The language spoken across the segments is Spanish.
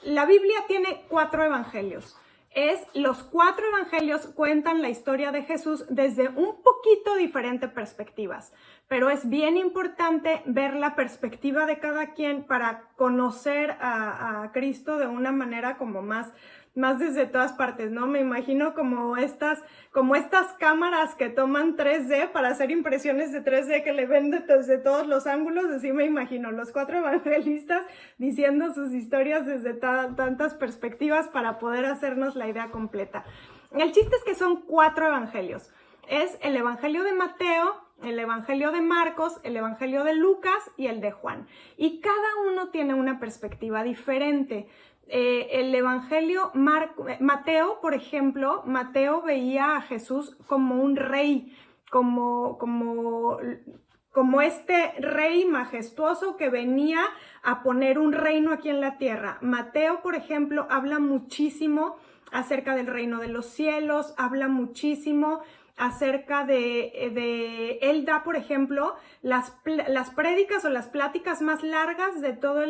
la Biblia tiene 4 evangelios. Los 4 evangelios cuentan la historia de Jesús desde un poquito diferentes perspectivas, pero es bien importante ver la perspectiva de cada quien para conocer a Cristo de una manera como más desde todas partes, ¿no? Me imagino como estas cámaras que toman 3D para hacer impresiones de 3D que le ven desde todos los ángulos. Así me imagino los 4 evangelistas diciendo sus historias desde tantas perspectivas para poder hacernos la idea completa. El chiste es que son 4 evangelios. Es el evangelio de Mateo, el evangelio de Marcos, el evangelio de Lucas y el de Juan. Y cada uno tiene una perspectiva diferente. El evangelio Mateo, por ejemplo, Mateo veía a Jesús como un rey, como este rey majestuoso que venía a poner un reino aquí en la tierra. Mateo, por ejemplo, habla muchísimo acerca del reino de los cielos, habla muchísimo acerca él da, por ejemplo, las prédicas o las pláticas más largas de todos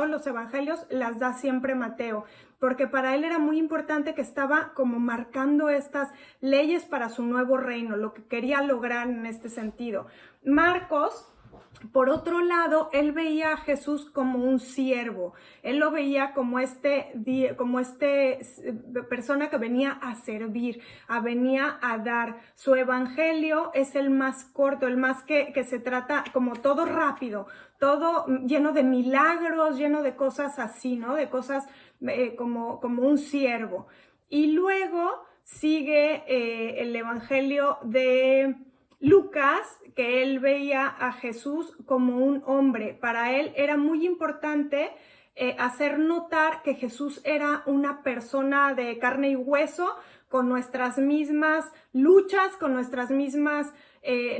los evangelios, las da siempre Mateo, porque para él era muy importante que estaba como marcando estas leyes para su nuevo reino, lo que quería lograr en este sentido. Marcos, por otro lado, él veía a Jesús como un siervo. Él lo veía como persona que venía a servir, venía a dar. Su evangelio es el más corto, el más que se trata como todo rápido, todo lleno de milagros, lleno de cosas así, ¿no? De cosas como un siervo. Y luego sigue el evangelio de Lucas, que él veía a Jesús como un hombre. Para él era muy importante hacer notar que Jesús era una persona de carne y hueso, con nuestras mismas luchas, con nuestras mismas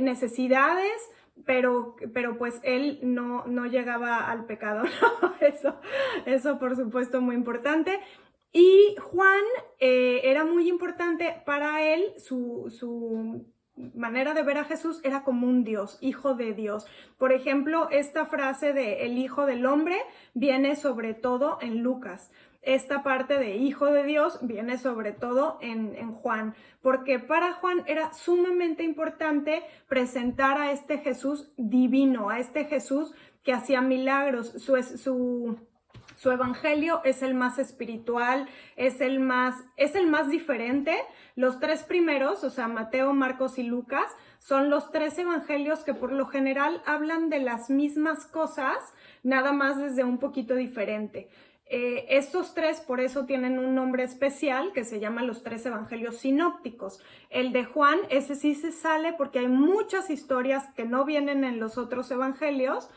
necesidades, pero pues él no llegaba al pecado, ¿no? Eso por supuesto muy importante. Y Juan era muy importante para él, su manera de ver a Jesús era como un Dios, hijo de Dios. Por ejemplo, esta frase de el hijo del hombre viene sobre todo en Lucas. Esta parte de hijo de Dios viene sobre todo en Juan, porque para Juan era sumamente importante presentar a este Jesús divino, a este Jesús que hacía milagros. Su evangelio es el más espiritual, es el más diferente. Los 3 primeros, o sea, Mateo, Marcos y Lucas, son los 3 evangelios que por lo general hablan de las mismas cosas, nada más desde un poquito diferente. Estos 3 por eso tienen un nombre especial que se llama los 3 evangelios sinópticos. El de Juan, ese sí se sale porque hay muchas historias que no vienen en los otros evangelios,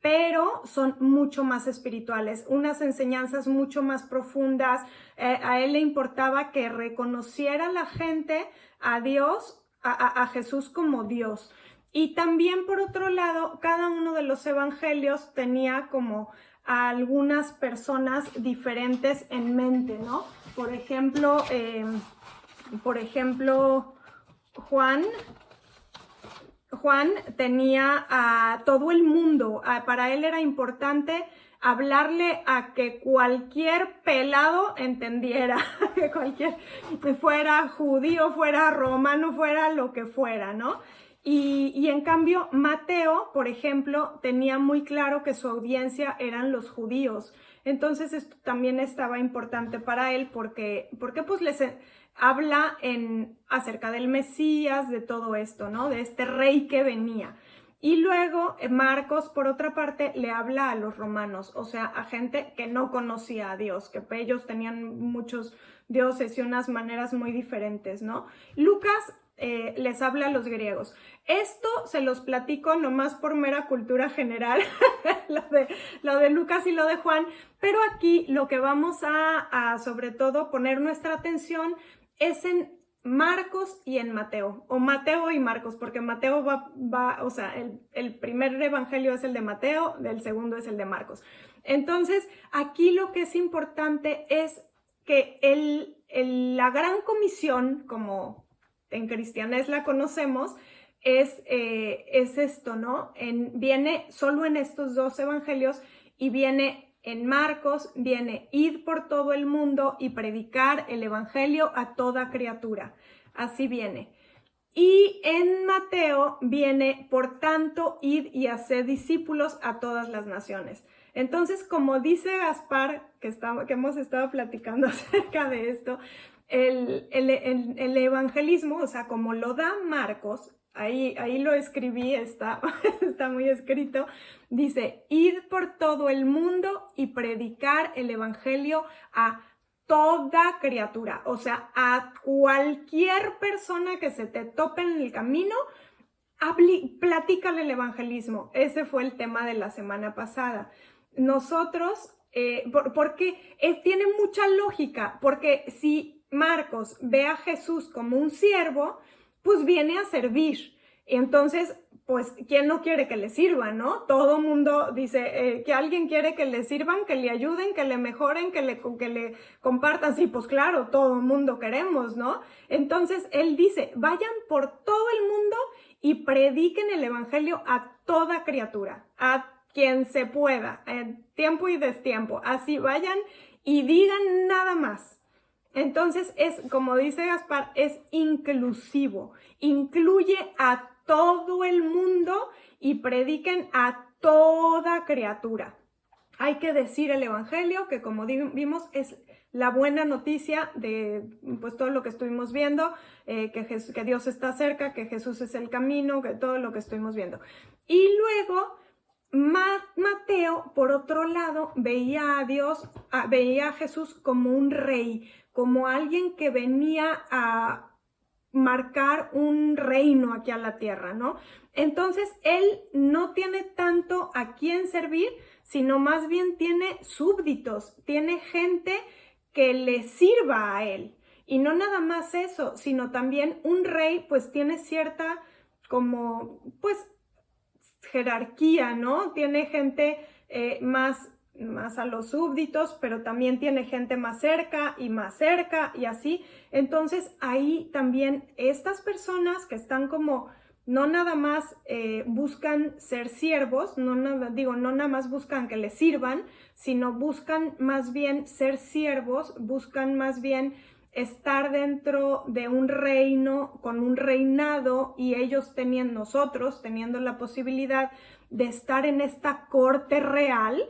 pero son mucho más espirituales, unas enseñanzas mucho más profundas. A él le importaba que reconociera la gente a Dios, a Jesús como Dios. Y también, por otro lado, cada uno de los evangelios tenía como a algunas personas diferentes en mente, ¿no? Por ejemplo, Juan tenía a todo el mundo. Para él era importante hablarle a que cualquier pelado entendiera, que cualquier, fuera judío, fuera romano, fuera lo que fuera, ¿no? Y en cambio, Mateo, por ejemplo, tenía muy claro que su audiencia eran los judíos. Entonces esto también estaba importante para él porque pues les habla acerca del Mesías, de todo esto, ¿no? De este rey que venía. Y luego Marcos, por otra parte, le habla a los romanos, o sea, a gente que no conocía a Dios, que ellos tenían muchos dioses y unas maneras muy diferentes, ¿no? Lucas les habla a los griegos. Esto se los platico nomás por mera cultura general, lo de Lucas y lo de Juan, pero aquí lo que vamos a sobre todo poner nuestra atención es en Marcos y en Mateo, o Mateo y Marcos, porque Mateo o sea, el primer evangelio es el de Mateo, el segundo es el de Marcos. Entonces, aquí lo que es importante es que la gran comisión, como en cristianés la conocemos, es esto, ¿no? Viene solo en estos 2 evangelios y viene En Marcos viene id por todo el mundo y predicar el evangelio a toda criatura. Así viene. Y en Mateo viene, por tanto, id y haced discípulos a todas las naciones. Entonces, como dice Gaspar, que hemos estado platicando acerca de esto, el evangelismo, o sea, como lo da Marcos, ahí lo escribí, está muy escrito, dice, id por todo el mundo y predicar el evangelio a toda criatura, o sea, a cualquier persona que se te tope en el camino, platícale el evangelismo. Ese fue el tema de la semana pasada. Nosotros, porque tiene mucha lógica, porque si Marcos ve a Jesús como un siervo, pues viene a servir. Y entonces, pues, ¿quién no quiere que le sirvan, no? Todo mundo dice que alguien quiere que le sirvan, que le ayuden, que le mejoren, que le compartan. Sí, pues claro, todo el mundo queremos, ¿no? Entonces, él dice, vayan por todo el mundo y prediquen el evangelio a toda criatura, a quien se pueda, en tiempo y destiempo. Así vayan y digan nada más. Entonces, como dice Gaspar, es inclusivo. Incluye a todo el mundo y prediquen a toda criatura. Hay que decir el evangelio, que como vimos es la buena noticia de pues todo lo que estuvimos viendo, que Dios está cerca, que Jesús es el camino, que todo lo que estuvimos viendo. Y luego Mateo, por otro lado, veía a Jesús como un rey, como alguien que venía a marcar un reino aquí a la tierra, ¿no? Entonces, él no tiene tanto a quién servir, sino más bien tiene súbditos, tiene gente que le sirva a él. Y no nada más eso, sino también un rey, pues tiene cierta como, pues, jerarquía, ¿no? Tiene gente más a los súbditos, pero también tiene gente más cerca y así. Entonces ahí también estas personas que están como, no nada más buscan ser siervos, no nada más buscan que les sirvan, sino buscan más bien ser siervos, buscan más bien estar dentro de un reino, con un reinado, y nosotros teniendo la posibilidad de estar en esta corte real.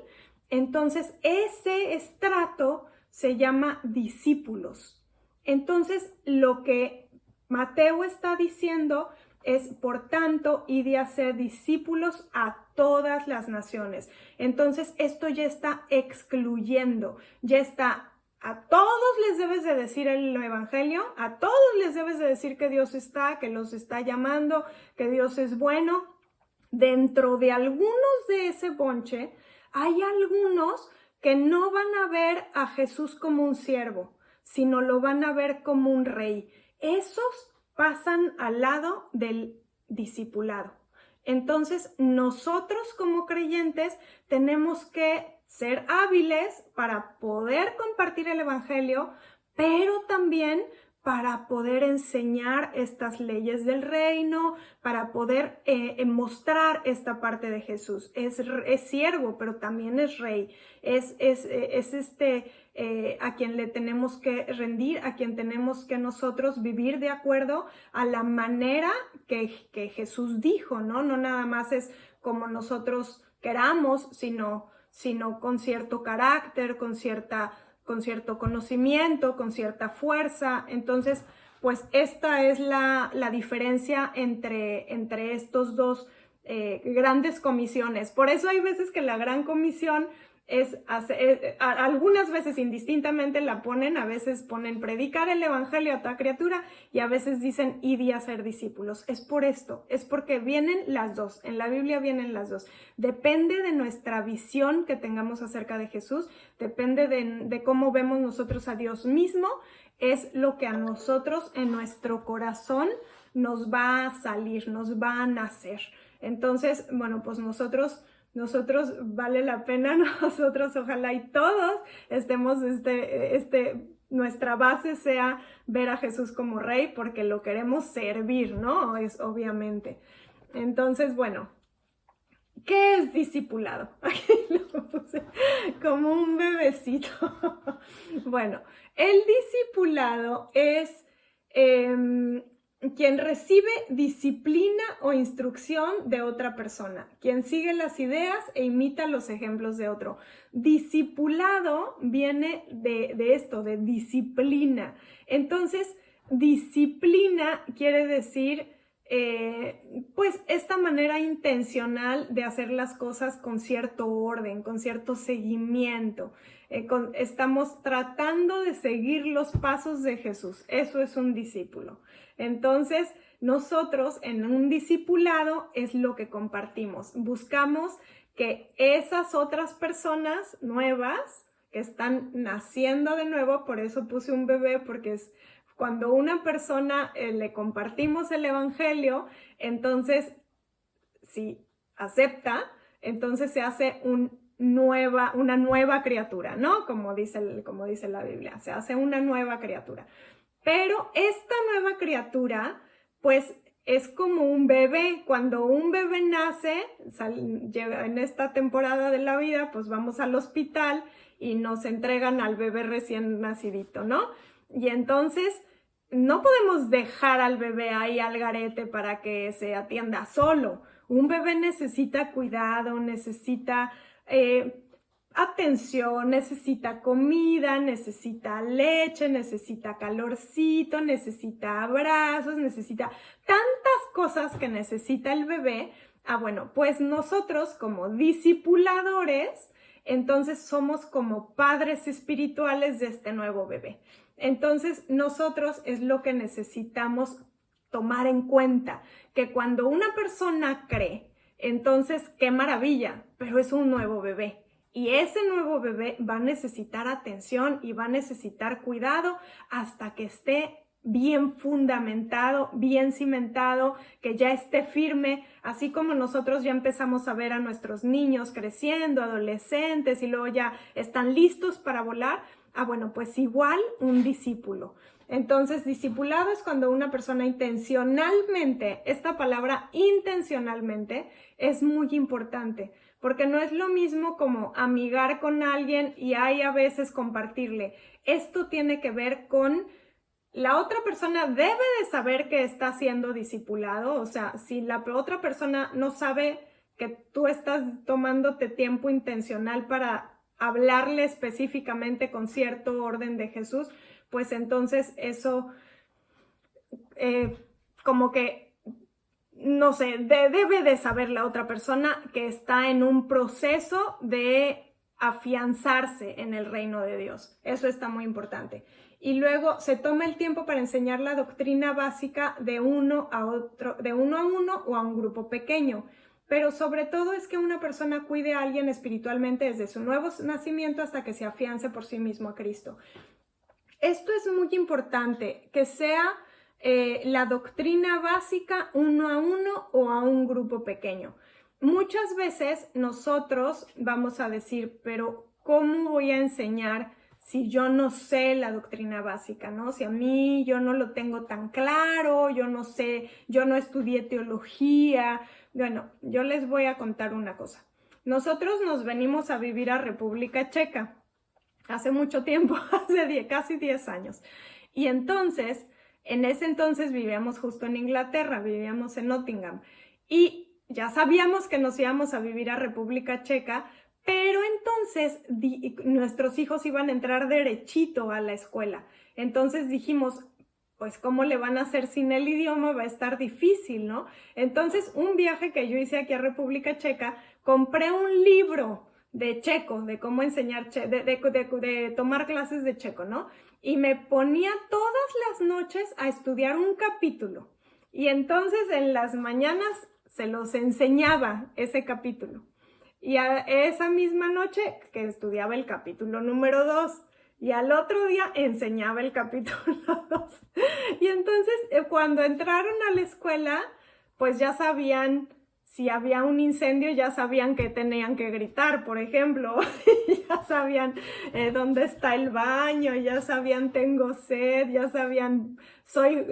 Entonces, ese estrato se llama discípulos. Entonces, lo que Mateo está diciendo es, por tanto, id y haced discípulos a todas las naciones. Entonces, esto ya está excluyendo, ya está. A todos les debes de decir el evangelio, a todos les debes de decir que Dios está, que los está llamando, que Dios es bueno. Dentro de algunos de ese bonche, hay algunos que no van a ver a Jesús como un siervo, sino lo van a ver como un rey. Esos pasan al lado del discipulado. Entonces, nosotros como creyentes tenemos que ser hábiles para poder compartir el evangelio, pero también para poder enseñar estas leyes del reino, para poder mostrar esta parte de Jesús. Es siervo, pero también es rey. Es a quien le tenemos que rendir, a quien tenemos que nosotros vivir de acuerdo a la manera que Jesús dijo, ¿no? No nada más es como nosotros queramos, sino con cierto carácter, con cierto conocimiento, con cierta fuerza. Entonces, pues esta es la diferencia entre estos dos grandes comisiones. Por eso hay veces que la gran comisión algunas veces indistintamente la ponen, a veces ponen predicar el evangelio a toda criatura y a veces dicen id y hacer discípulos. Es por esto, es porque vienen las dos, en la Biblia vienen las dos. Depende de nuestra visión que tengamos acerca de Jesús, depende de cómo vemos nosotros a Dios mismo, es lo que a nosotros en nuestro corazón nos va a salir, nos va a nacer. Entonces, bueno, pues nosotros vale la pena, nosotros ojalá y todos estemos, nuestra base sea ver a Jesús como rey, porque lo queremos servir, ¿no? Es obviamente. Entonces, bueno, ¿Qué es discipulado? Aquí lo puse como un bebecito. Bueno, el discipulado es quien recibe disciplina o instrucción de otra persona, quien sigue las ideas e imita los ejemplos de otro. Discipulado viene de esto, de disciplina. Entonces, disciplina quiere decir pues esta manera intencional de hacer las cosas con cierto orden, con cierto seguimiento. Estamos tratando de seguir los pasos de Jesús. Eso es un discípulo. Entonces, nosotros en un discipulado es lo que compartimos. Buscamos que esas otras personas nuevas que están naciendo de nuevo, por eso puse un bebé, porque es cuando una persona le compartimos el evangelio, entonces, si acepta, entonces se hace una nueva criatura, ¿no? Como dice la Biblia, se hace una nueva criatura. Pero esta nueva criatura, pues, es como un bebé. Cuando un bebé nace, en esta temporada de la vida, pues vamos al hospital y nos entregan al bebé recién nacidito, ¿no? Y entonces no podemos dejar al bebé ahí al garete para que se atienda solo. Un bebé necesita cuidado, necesita atención, necesita comida, necesita leche, necesita calorcito, necesita abrazos, necesita tantas cosas que necesita el bebé. Bueno, pues nosotros como discipuladores, entonces somos como padres espirituales de este nuevo bebé. Entonces nosotros es lo que necesitamos tomar en cuenta, que cuando una persona cree, entonces qué maravilla, pero es un nuevo bebé. Y ese nuevo bebé va a necesitar atención y va a necesitar cuidado hasta que esté bien fundamentado, bien cimentado, que ya esté firme, así como nosotros ya empezamos a ver a nuestros niños creciendo, adolescentes y luego ya están listos para volar. Bueno, pues igual un discípulo. Entonces, discipulado es cuando una persona intencionalmente, esta palabra intencionalmente es muy importante, porque no es lo mismo como amigar con alguien y hay a veces compartirle. Esto tiene que ver con la otra persona debe de saber que está siendo discipulado, o sea, si la otra persona no sabe que tú estás tomándote tiempo intencional para hablarle específicamente con cierto orden de Jesús, pues entonces eso como que, no sé, debe de saber la otra persona que está en un proceso de afianzarse en el reino de Dios. Eso está muy importante. Y luego se toma el tiempo para enseñar la doctrina básica de uno a uno o a un grupo pequeño. Pero sobre todo es que una persona cuide a alguien espiritualmente desde su nuevo nacimiento hasta que se afiance por sí mismo a Cristo. Esto es muy importante, que sea la doctrina básica uno a uno o a un grupo pequeño. Muchas veces nosotros vamos a decir, pero ¿cómo voy a enseñar si yo no sé la doctrina básica, ¿no? Si a mí yo no lo tengo tan claro, yo no sé, yo no estudié teología. Bueno, yo les voy a contar una cosa. Nosotros nos venimos a vivir a República Checa hace mucho tiempo, hace casi 10 años. Y entonces, en ese entonces vivíamos justo en Inglaterra, vivíamos en Nottingham. Y ya sabíamos que nos íbamos a vivir a República Checa, pero entonces nuestros hijos iban a entrar derechito a la escuela. Entonces dijimos, pues cómo le van a hacer sin el idioma, va a estar difícil, ¿no? Entonces un viaje que yo hice aquí a República Checa, compré un libro de checo, de cómo enseñar, de tomar clases de checo, ¿no? Y me ponía todas las noches a estudiar un capítulo. Y entonces en las mañanas se los enseñaba ese capítulo. Y a esa misma noche que estudiaba el capítulo número 2. Y al otro día enseñaba el capítulo 2. Y entonces cuando entraron a la escuela, pues ya sabían si había un incendio ya sabían que tenían que gritar, por ejemplo, ya sabían dónde está el baño, ya sabían tengo sed, ya sabían soy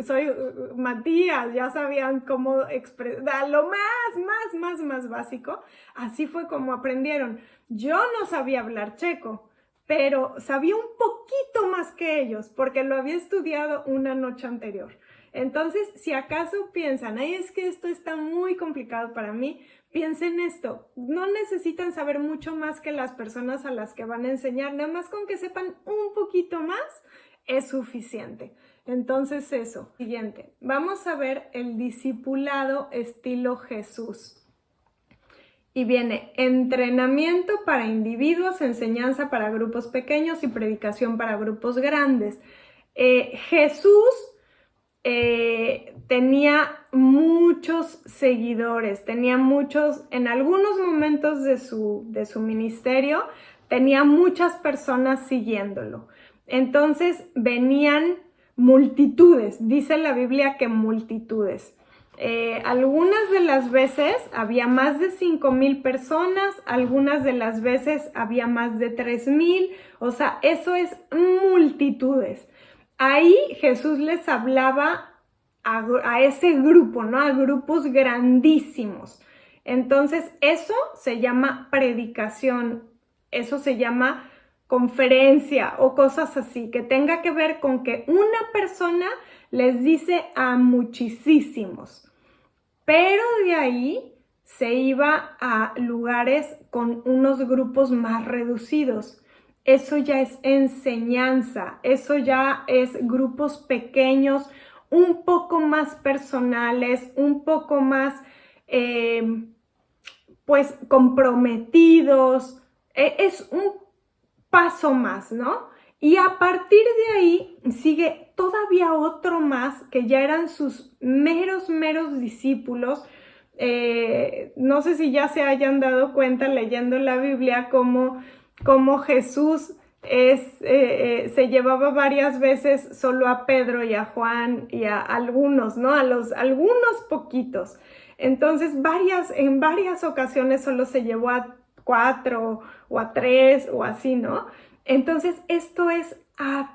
Matías, ya sabían cómo expresar lo más básico. Así fue como aprendieron. Yo no sabía hablar checo, pero sabía un poquito más que ellos porque lo había estudiado una noche anterior. Entonces, si acaso piensan, ay, es que esto está muy complicado para mí, piensen esto, no necesitan saber mucho más que las personas a las que van a enseñar, nada más con que sepan un poquito más es suficiente. Entonces eso, siguiente, vamos a ver el discipulado estilo Jesús. Y viene entrenamiento para individuos, enseñanza para grupos pequeños y predicación para grupos grandes. Jesús tenía muchos seguidores, tenía muchos, en algunos momentos de su ministerio, tenía muchas personas siguiéndolo. Entonces venían multitudes, dice la Biblia que multitudes. Algunas de las veces había más de 5,000 personas, algunas de las veces había más de 3,000, o sea, eso es multitudes. Ahí Jesús les hablaba a ese grupo, ¿no? A grupos grandísimos. Entonces, eso se llama predicación, eso se llama conferencia o cosas así, que tenga que ver con que una persona les dice a muchísimos. Pero de ahí se iba a lugares con unos grupos más reducidos. Eso ya es enseñanza, eso ya es grupos pequeños, un poco más personales, un poco más, pues, comprometidos. Es un paso más, ¿no? Y a partir de ahí sigue todavía otro más que ya eran sus meros discípulos. No sé si ya se hayan dado cuenta leyendo la Biblia cómo Jesús se llevaba varias veces solo a Pedro y a Juan y a algunos, ¿no? Algunos poquitos. Entonces, en varias ocasiones solo se llevó a 4 o a 3 o así, ¿no? Entonces, esto es,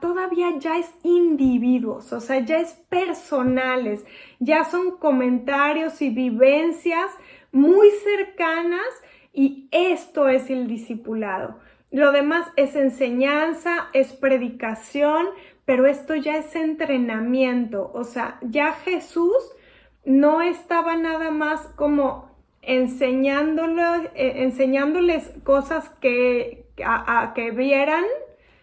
todavía ya es individuos, o sea, ya es personales, ya son comentarios y vivencias muy cercanas y esto es el discipulado. Lo demás es enseñanza, es predicación, pero esto ya es entrenamiento, o sea, ya Jesús no estaba nada más como enseñándoles cosas que vieran,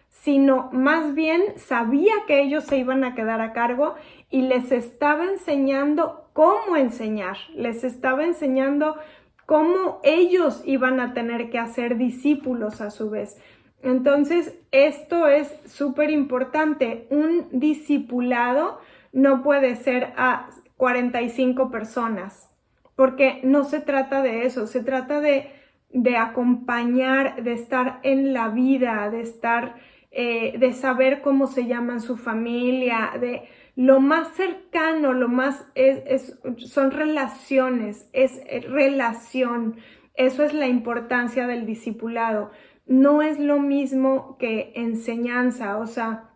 sino más bien sabía que ellos se iban a quedar a cargo y les estaba enseñando cómo enseñar, les estaba enseñando cómo ellos iban a tener que hacer discípulos a su vez. Entonces, esto es súper importante. Un discipulado no puede ser a 45 personas, porque no se trata de eso, se trata de acompañar, de estar en la vida, de saber cómo se llama su familia, de lo más cercano, lo más son relaciones, es relación. Eso es la importancia del discipulado. No es lo mismo que enseñanza, o sea,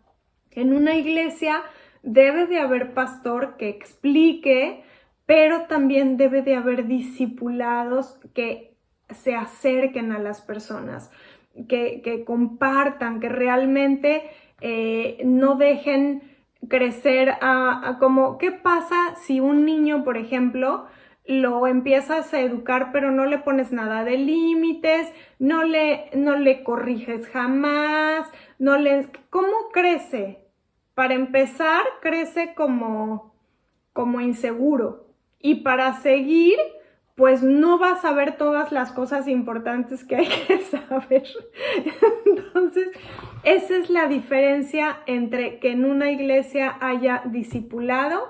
en una iglesia debe de haber pastor que explique, pero también debe de haber discipulados que se acerquen a las personas, que compartan, que realmente no dejen crecer como, ¿qué pasa si un niño, por ejemplo, lo empiezas a educar, pero no le pones nada de límites, no le corriges jamás, ¿cómo crece? Para empezar, crece como inseguro. Y para seguir, pues no va a saber todas las cosas importantes que hay que saber. Entonces, esa es la diferencia entre que en una iglesia haya discipulado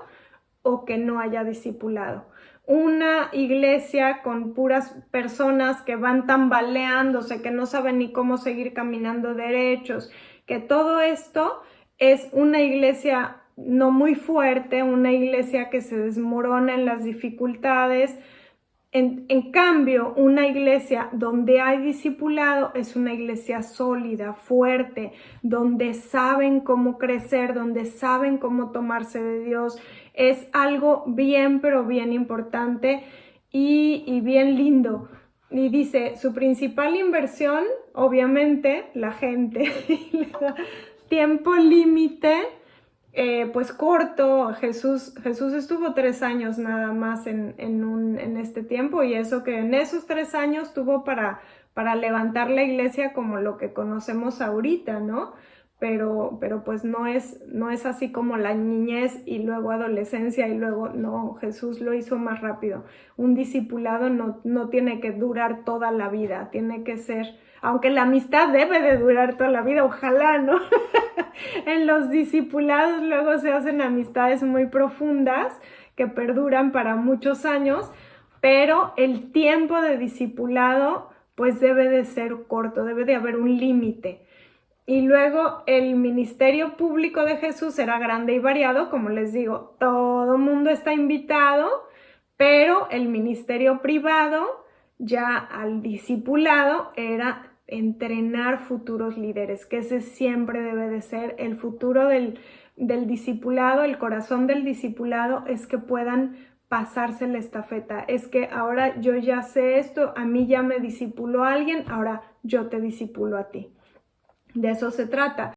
o que no haya discipulado. Una iglesia con puras personas que van tambaleándose, que no saben ni cómo seguir caminando derechos, que todo esto es una iglesia no muy fuerte, una iglesia que se desmorona en las dificultades. En cambio, una iglesia donde hay discipulado es una iglesia sólida, fuerte, donde saben cómo crecer, donde saben cómo tomarse de Dios. Es algo bien, pero bien importante y bien lindo. Y dice, su principal inversión, obviamente, la gente, tiempo límite, pues corto. Jesús estuvo 3 años nada más en este tiempo, y eso que en esos 3 años tuvo para levantar la iglesia como lo que conocemos ahorita, ¿no? Pero pues no es así como la niñez y luego adolescencia y luego, no, Jesús lo hizo más rápido. Un discipulado no tiene que durar toda la vida, tiene que ser, aunque la amistad debe de durar toda la vida, ojalá, ¿no? En los discipulados luego se hacen amistades muy profundas que perduran para muchos años, pero el tiempo de discipulado pues debe de ser corto, debe de haber un límite. Y luego el ministerio público de Jesús era grande y variado, como les digo, todo mundo está invitado, pero el ministerio privado, ya al discipulado, era entrenar futuros líderes, que ese siempre debe de ser el futuro del discipulado. El corazón del discipulado es que puedan pasarse la estafeta, es que ahora yo ya sé esto, a mí ya me discipuló alguien, ahora yo te discipulo a ti. De eso se trata.